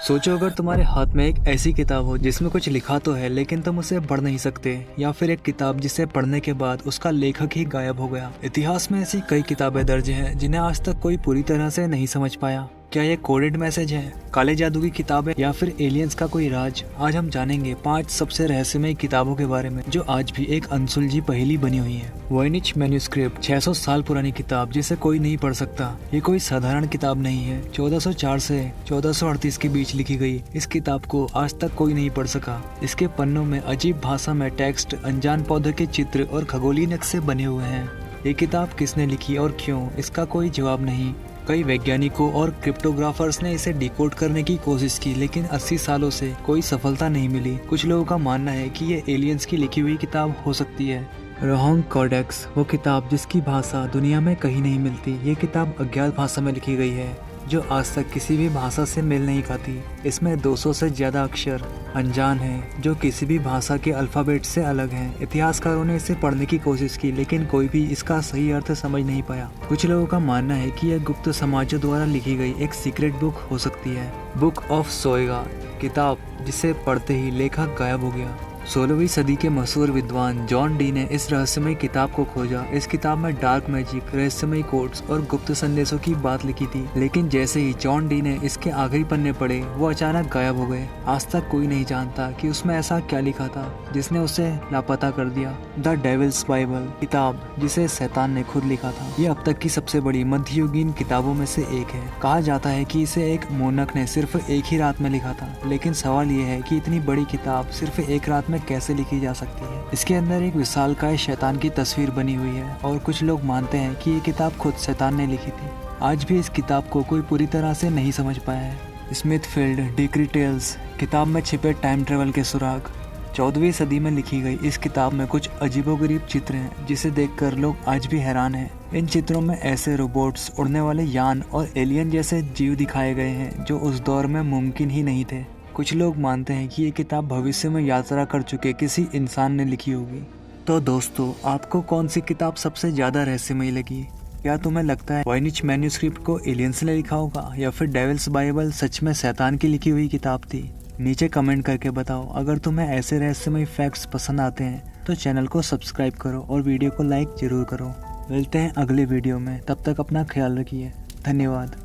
सोचो अगर तुम्हारे हाथ में एक ऐसी किताब हो जिसमें कुछ लिखा तो है लेकिन तुम उसे पढ़ नहीं सकते, या फिर एक किताब जिसे पढ़ने के बाद उसका लेखक ही गायब हो गया। इतिहास में ऐसी कई किताबें दर्ज हैं जिन्हें आज तक कोई पूरी तरह से नहीं समझ पाया। क्या ये कोडेड मैसेज है, काले जादू की किताबें, या फिर एलियंस का कोई राज? आज हम जानेंगे 5 सबसे रहस्यमय किताबों के बारे में जो आज भी एक अनसुलझी पहेली बनी हुई है। वॉयनिच मैन्युस्क्रिप्ट 600 साल पुरानी किताब जिसे कोई नहीं पढ़ सकता। ये कोई साधारण किताब नहीं है। 1404 से 1438 के बीच लिखी गई इस किताब को आज तक कोई नहीं पढ़ सका। इसके पन्नों में अजीब भाषा में टेक्स्ट, अनजान पौधे के चित्र और खगोलीय नक्शे बने हुए हैं। ये किताब किसने लिखी और क्यों, इसका कोई जवाब नहीं। कई वैज्ञानिकों और क्रिप्टोग्राफर्स ने इसे डिकोड करने की कोशिश की, लेकिन 80 सालों से कोई सफलता नहीं मिली। कुछ लोगों का मानना है कि ये एलियंस की लिखी हुई किताब हो सकती है। रोहंग कोडेक्स, वो किताब जिसकी भाषा दुनिया में कहीं नहीं मिलती। ये किताब अज्ञात भाषा में लिखी गई है जो आज तक किसी भी भाषा से मेल नहीं खाती। इसमें 200 से ज्यादा अक्षर अनजान हैं जो किसी भी भाषा के अल्फाबेट से अलग हैं। इतिहासकारों ने इसे पढ़ने की कोशिश की लेकिन कोई भी इसका सही अर्थ समझ नहीं पाया। कुछ लोगों का मानना है कि यह गुप्त समाजों द्वारा लिखी गई एक सीक्रेट बुक हो सकती है। बुक ऑफ सोएगा किताब जिसे पढ़ते ही लेखक गायब हो गया। 16वीं सदी के मशहूर विद्वान जॉन डी ने इस रहस्यमय किताब को खोजा। इस किताब में डार्क मैजिक, रहस्यमय कोड्स और गुप्त संदेशों की बात लिखी थी, लेकिन जैसे ही जॉन डी ने इसके आखिरी पन्ने पढ़े वो अचानक गायब हो गए। आज तक कोई नहीं जानता कि उसमें ऐसा क्या लिखा था जिसने उसे लापता कर दिया। द डेविल्स बाइबल किताब जिसे शैतान ने खुद लिखा था, ये अब तक की सबसे बड़ी मध्ययुगीन किताबों में से एक है। कहा जाता है कि इसे एक मोनक ने सिर्फ एक ही रात में लिखा था, लेकिन सवाल ये है कि इतनी बड़ी किताब सिर्फ एक रात में कैसे लिखी जा सकती है। इसके अंदर एक विशालकाय शैतान की तस्वीर बनी हुई है और कुछ लोग मानते हैं कि ये किताब खुद शैतान ने लिखी थी। आज भी इस किताब को कोई पूरी तरह से नहीं समझ पाया है। स्मिथफील्ड डिक्री टेल्स किताब में छिपे टाइम ट्रेवल के सुराग। 14वीं सदी में लिखी गई इस किताब में कुछ अजीबोगरीब चित्र हैं जिसे देखकर लोग आज भी हैरान हैं। इन चित्रों में ऐसे रोबोट्स, उड़ने वाले यान और एलियन जैसे जीव दिखाए गए हैं जो उस दौर में मुमकिन ही नहीं थे। कुछ लोग मानते हैं कि ये किताब भविष्य में यात्रा कर चुके किसी इंसान ने लिखी होगी। तो दोस्तों, आपको कौन सी किताब सबसे ज्यादा रहस्यमयी लगी? क्या तुम्हें लगता है वॉयनिच मैन्युस्क्रिप्ट को एलियंस ने लिखा होगा, या फिर डेविल्स बाइबल सच में शैतान की लिखी हुई किताब थी? नीचे कमेंट करके बताओ। अगर तुम्हें ऐसे रहस्यमयी फैक्ट्स पसंद आते हैं तो चैनल को सब्सक्राइब करो और वीडियो को लाइक जरूर करो। मिलते हैं अगले वीडियो में, तब तक अपना ख्याल रखिए। धन्यवाद।